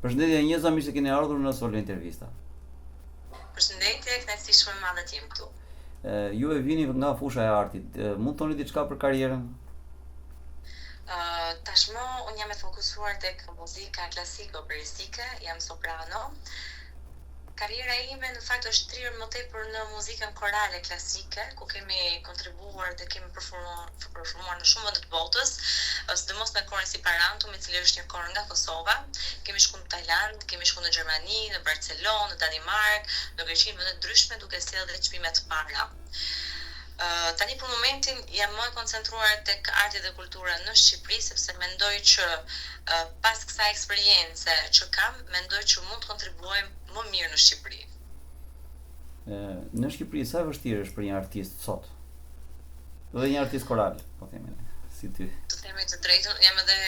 Përshëndetje Njeza, mirë se keni ardhur në Solo Intervista. Përshëndetje, kënaqësi shumë e madhe të jem këtu. Ju e vini nga fusha e artit. Mund të thoni diçka për karrierën? Tashmë unë jam e fokusuar tek muzika klasike operistike, jam soprano. Karriera ime në fakt është trirë më tepër në muzikën korale klasike, ku kemi kontribuar dhe kemi performuar në shumë vende të botës, sidomos me korin si Parantum, i cili është një kor nga Kosova. Kemi shkuar në Tajland, kemi shkuar në Gjermani, në Barcelonë, në Danimark, në Greqi, në vende të ndryshme, duke sjellë dhe çmime të para. Tani për momentin jam më e koncentruar tek arti dhe kultura në Shqipëri, sepse mendoj që pas kësaj eksperience që kam, mendoj që mund të kontribuojmë më mirë në Shqipëri. Në Shqipëri sa e vështirë është për një artist sot? Dhe një artist koral, po themi ne, si ty. Të themi të drejtën, jam edhe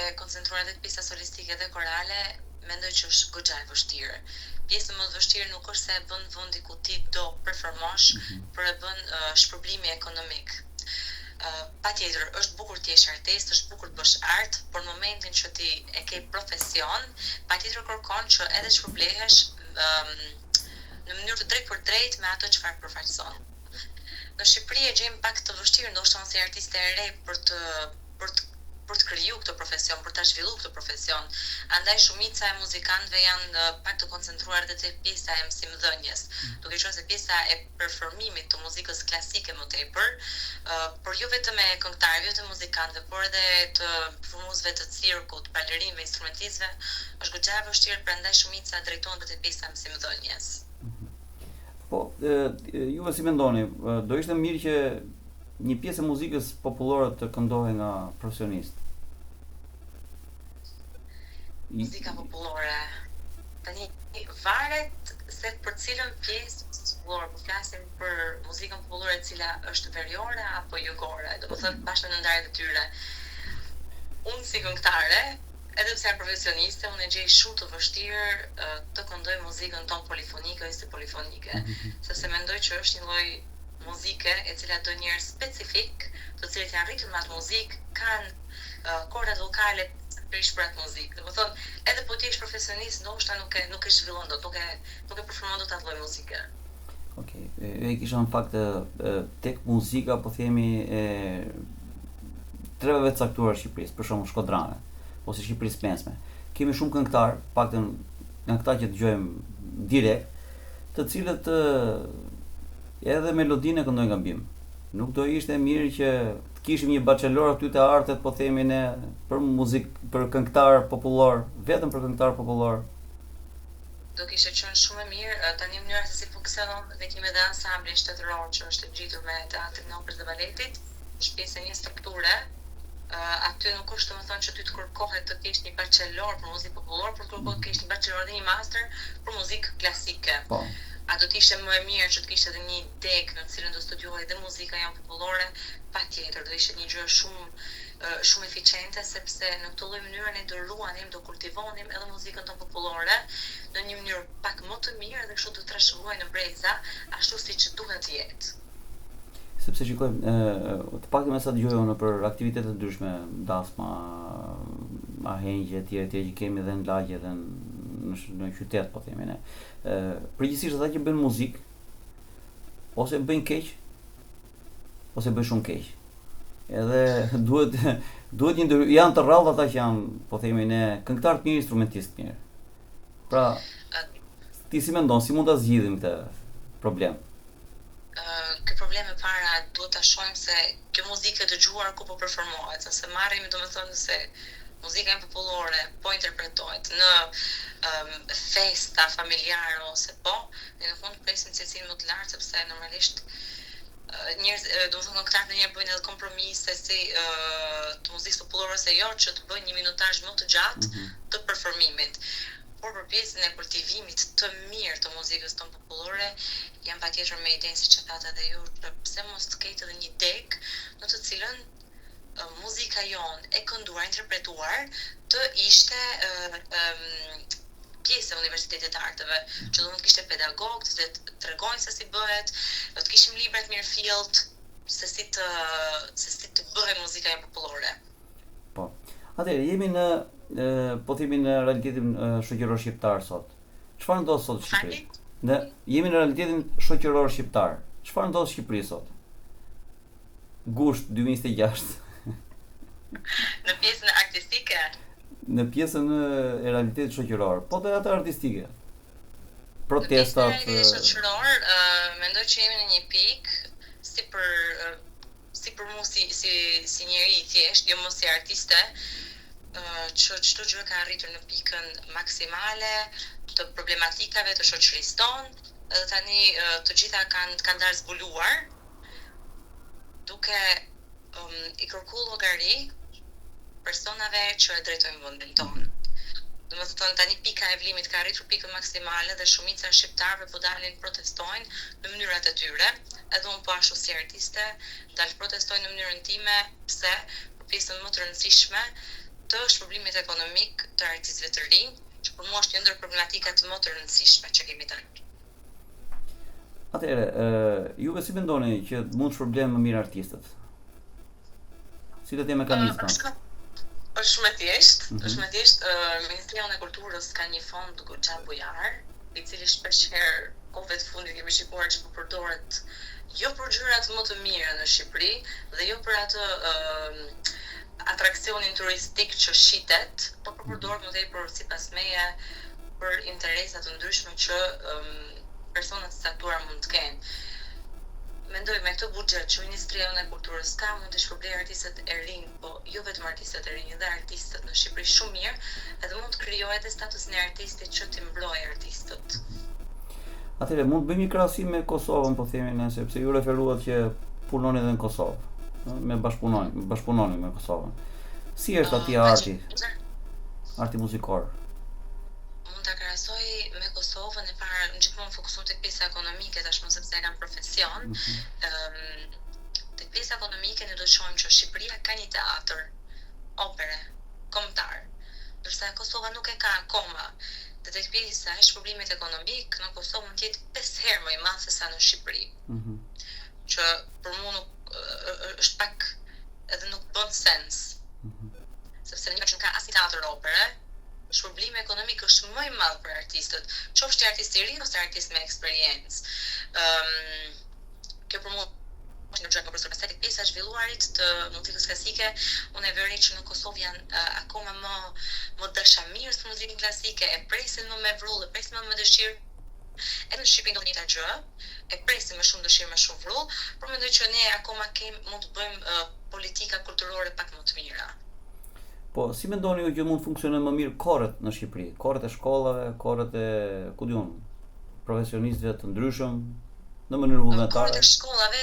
e koncentruar tek pjesa solistike dhe korale, mendoj që është goxha e vështirë. Pjesa më e vështirë nuk është se e bën vendi ku ti do performosh, por e bën shpërblimi ekonomik. Patjetër, është bukur të jesh artist, është bukur të bësh art, por në momentin që ti e ke profesion, patjetër kërkon që edhe të shpërblehesh në mënyrë të drejtë për drejtë me ato çfarë përfaqëson. Në Shqipëri e gjejmë pak të vështirë ndoshta si artiste e re për të kriju këtë profesion, për ta zhvilluar këtë profesion. Andaj shumica e muzikantëve janë pak të koncentruar edhe te pjesa e mësimdhënies, duke qenë se pjesa e performimit të muzikës klasike më tepër, por jo vetëm e këngëtarëve, jo të muzikantëve, por edhe të performuesve të cirkut, balerinëve, instrumentistëve, është goxha e vështirë, prandaj shumica drejtohen te pjesa e mësimdhënies. Po, juve si mendoni, do ishte mirë që një pjesë e muzikës popullore të këndohej nga profesionist? Muzika popullore. Tani varet se për cilën pjesë popullore, po flasim për muzikën popullore e cila është veriore apo jugore, domethënë bashkë në ndarjet e tyre. Unë si këngëtare, edhe pse jam profesioniste, unë e gjej shumë të vështirë të këndoj muzikën tonë polifonike ose polifonike, sepse mendoj që është një lloj muzike e cila do njerëz specifik, të cilët janë rritur me atë muzikë, kanë kordat vokale prish për atë muzikë. Domethënë, edhe po ti je profesionist, ndoshta nuk e zhvillon dot, nuk e performon dot atë lloj muzike. Okej, e kisha në fakt tek muzika, po themi treveve të caktuara të Shqipërisë, për shembull shkodrane, ose Shqipërisë mesme. Kemi shumë këngëtar, paktën nga këta që dëgjojmë direkt, të cilët edhe melodinë e këndojnë gabim. Nuk do ishte mirë që të kishim një bachelor aty te artet, po themi ne, për muzikë, për këngëtar popullor, vetëm për këngëtar popullor. Do kishte qenë shumë e mirë. Tani mënyra se si funksionon, ne kemi edhe ansamblin shtetëror që është ngjitur me teatrin e operës dhe baletit, është pjesë e një strukture. Aty nuk është domethënë që ty të kërkohet të kesh një bachelor për muzikë popullore, por kërkohet të kesh një bachelor dhe një master për muzikë klasike. Po. A do të ishte më e mirë që të kishte edhe një deg në cilën do studiohej dhe muzika janë popullore? Patjetër, do ishte një gjë shumë eficiente, sepse në këtë lloj mënyre ne do ruanim, do kultivonim edhe muzikën tonë popullore në një mënyrë pak më të mirë dhe kështu do trashëgojmë në breza ashtu siç duhet të jetë. Sepse shikojmë, të paktën me sa dëgjoj unë për aktivitete të ndryshme, dasma, ahengje, etj. Që kemi edhe në lagje edhe në qytet, po themi ne. Përgjithsisht ata që bëjnë muzikë, ose bëjnë keq, ose bëjnë shumë keq. Edhe duhet janë të rrallë ata që janë, po themi ne, këngëtar të mirë, instrumentist të mirë. Pra, ti si mendon, si mund ta zgjidhim këtë problem? Ky problem e para duhet ta shohim se kjo muzikë e dëgjuar ku po performohet, se marrim domethënë se muzika popullore po interpretohet në festa familjare ose po, ne në fund presim cilësinë më të lartë, sepse normalisht njerëz, domethënë këngëtarët ndonjëherë bëjnë edhe kompromise si të muzikës popullore ose jo, që të bëjnë një minutazh më të gjatë të performimit. Por për pjesën e kultivimit të mirë të muzikës tonë popullore, jam patjetër me idenë siç e thatë edhe ju, pse mos të ketë edhe një deg në të cilën muzika jonë e kënduar, interpretuar të ishte pjesë e Universitetit të Arteve, që do të kishte pedagog, të tregojnë se si bëhet, do të kishim libra të mirëfillt se si të bëhet muzika popullore. Po. Atëherë jemi po themi në realitetin shoqëror shqiptar sot. Çfarë ndodh sot në Shqipëri? Ne jemi në realitetin shoqëror shqiptar. Çfarë ndodh në Shqipëri sot? Gusht 2026. Në pjesën artistike? Në pjesën e realitetit shoqëror, po dhe atë artistike. Protestat. Në pjesën e realitetit shoqëror, mendoj që jemi në një pikë si për mua si njeri i thjesht, jo më si artiste, që çdo gjë ka arritur në pikën maksimale të problematikave të shoqërisë tonë, edhe tani të gjitha kanë dalë zbuluar, duke i kërkuar llogari personave që e drejtojnë vendin tonë. Domethënë tani pika e vlimit ka arritur pikën maksimale dhe shumica e shqiptarëve po dalin protestojnë në mënyrat e tyre, edhe unë po ashtu si artiste dal protestojnë në mënyrën time, pse për pjesën më të rëndësishme të shpërblimit ekonomik të artistëve të rinj, që për mua është një ndër problematikat më të rëndësishme që kemi tani. Atëherë, juve si mendoni që mund të shpërblen më mirë artistët? Cilat janë mekanizmat? Është shumë e thjeshtë, është më thjeshtë. Ministria e Kulturës ka një fond goxha bujar, i cili shpeshherë kohëve të fundit kemi shikuar që po përdoret jo për gjërat më të mira në Shqipëri dhe jo për atë atraksionin turistik që shitet, por përdoret më tepër sipas meje për interesa të ndryshme që personat të caktuar mund të kenë. Mendoj me këtë buxhet që Ministria e Kulturës ka mund të shpërblejë artistët e rinj, po jo vetëm artistët e rinj, edhe artistët në Shqipëri shumë mirë, edhe mund të krijohet edhe statusin e artistit që të mbrojë artistët. Atëherë mund të bëjmë një krahasim me Kosovën, po themi ne, sepse ju referuat që punoni edhe në Kosovë, me bashkëpunoni me Kosovën. Si është aty arti muzikor? Mund ta krahasoj me Kosovën, e para gjithmonë fokusohem tek pjesa ekonomike tashmë sepse e kam profesion. Tek pjesa ekonomike ne do të shohim që Shqipëria ka një teatr opere kombëtar, ndërsa Kosova nuk e ka akoma. Dhe tek pjesa e shpërblimit ekonomik në Kosovë mund të jetë 5 herë më i madh se sa në Shqipëri. Që për mua nuk është pak edhe nuk bën sens. Sepse në një që ka asnjë teatr opere, shpërblimi ekonomik është më i madh për artistët, qoftë artist i ri ose artist me eksperiencë. Kjo për mua është një gjë që profesor tek pjesa e zhvilluarit të muzikës klasike, unë e vërej që në Kosovë janë akoma më dashamirës për muzikën klasike, e presin më me vrull, e presin më me dëshirë. Edhe në Shqipëri ndodh një gjë, e presin me shumë dëshirë, me shumë vrull, por mendoj që ne akoma mund të bëjmë politika kulturore pak më të mira. Po, si mendoni ju që mund të funksionojnë më mirë korët në Shqipëri? Korët e shkollave, korët e, ku diun, profesionistëve të ndryshëm, në mënyrë vullnetare? Korët e shkollave,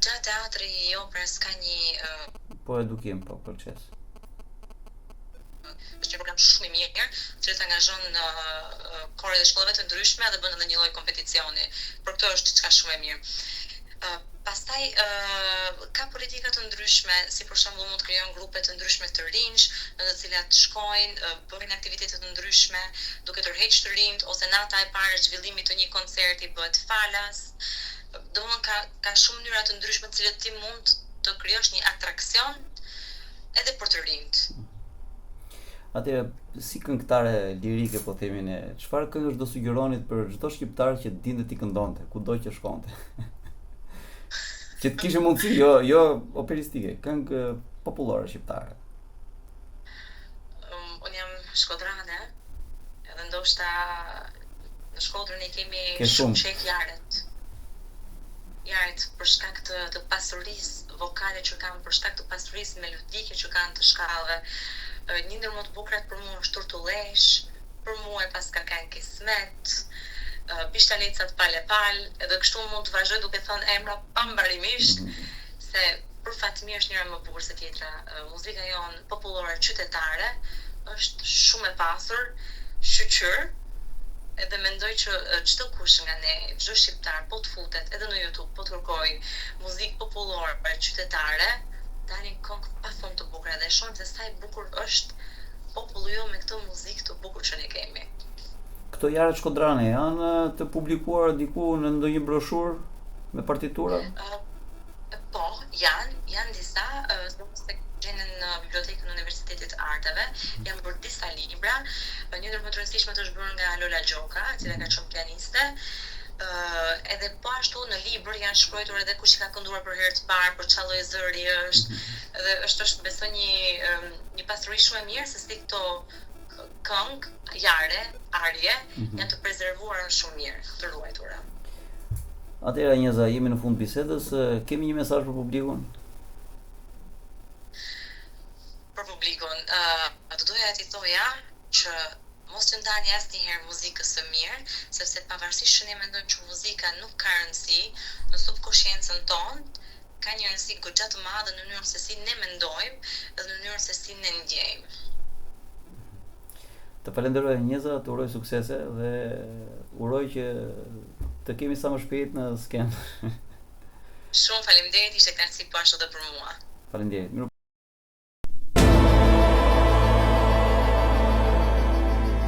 gjatë teatri i operës ka një... Po, edukim, po, proces. Është një program shumë i mirë, që të angazhon në korët e shkollave të ndryshme dhe bën edhe një lloj kompeticioni. Por këtë është diçka shumë e mirë. Pastaj ka politika të ndryshme, si për shembull mund të krijojnë grupe të ndryshme të rinj, në të cilat shkojnë, bëjnë aktivitete të ndryshme, duke tërhequr të rinjt, ose nata e parë e zhvillimit të një koncerti bëhet falas. Domethënë ka shumë mënyra të ndryshme të cilat ti mund të krijosh një atraksion edhe për të rinjt. Atëherë, si këngëtare lirike, po themi ne, çfarë këngësh do sugjeronit për çdo shqiptar që dinte ti këndonte, kudo që shkonte? Që të kishe mundësi, jo operistike, këngë popullore shqiptare. Unë jam shkodrane, edhe ndoshta në Shkodrën ne kemi shumë qejf jaret për shkak të pasurisë vokale që kanë, për shkak të pasurisë melodike që kanë të shkallëve. Një ndër më të bukurat për mua është Turtullesh, për mua e paska kanë Kismet, Pishtalecat Palepal, edhe kështu mund të vazhdoj duke thënë emra pambarimisht, se për Fatmir është njëra më bukur se tjetra. Muzika jonë popullore qytetare është shumë e pasur, shqyqyr, edhe mendoj që çdo kush nga ne, çdo shqiptar po të futet edhe në YouTube, po të kërkoj muzikë popullore qytetare, dalin këngë pafund të bukura dhe shohim se sa i bukur është populli jo me këtë muzikë të bukur që ne kemi. Këto jaret shkodrane janë të publikuar diku në ndonjë broshurë me partitura? Po, janë disa, se gjenen në bibliotekën e Universitetit Art arteve, jam bërë disa libra. Një ndër më të rëndësishmet është bërë nga Lola Gjoka, e cila ka qenë pianiste. Edhe po ashtu në libër janë shkruar edhe kush i ka kënduar për herë të parë, për çfarë lloj zëri është. Edhe është besoj një pasuri shumë e mirë se si këto këngë, arje janë të prezervuara shumë mirë, të ruajtura. Atëherë Njeza, jemi në fund bisedës, kemi një mesazh për publikun? Për publikun, do doja t'i thoja që mos të ndani asnjëherë muzikës së mirë, sepse pavarësisht që ne mendojmë që muzika nuk ka rëndësi në subkonsciencën tonë, ka një rëndësi goxha të madhe në mënyrën se si ne mendojmë dhe në mënyrën se si ne ndjejmë. Të falenderoj Njeza, të uroj suksese dhe uroj që të kemi sa më shpejt në skenë. Shumë faleminderit, ishte kënaqësi po ashtu edhe për mua. Faleminderit.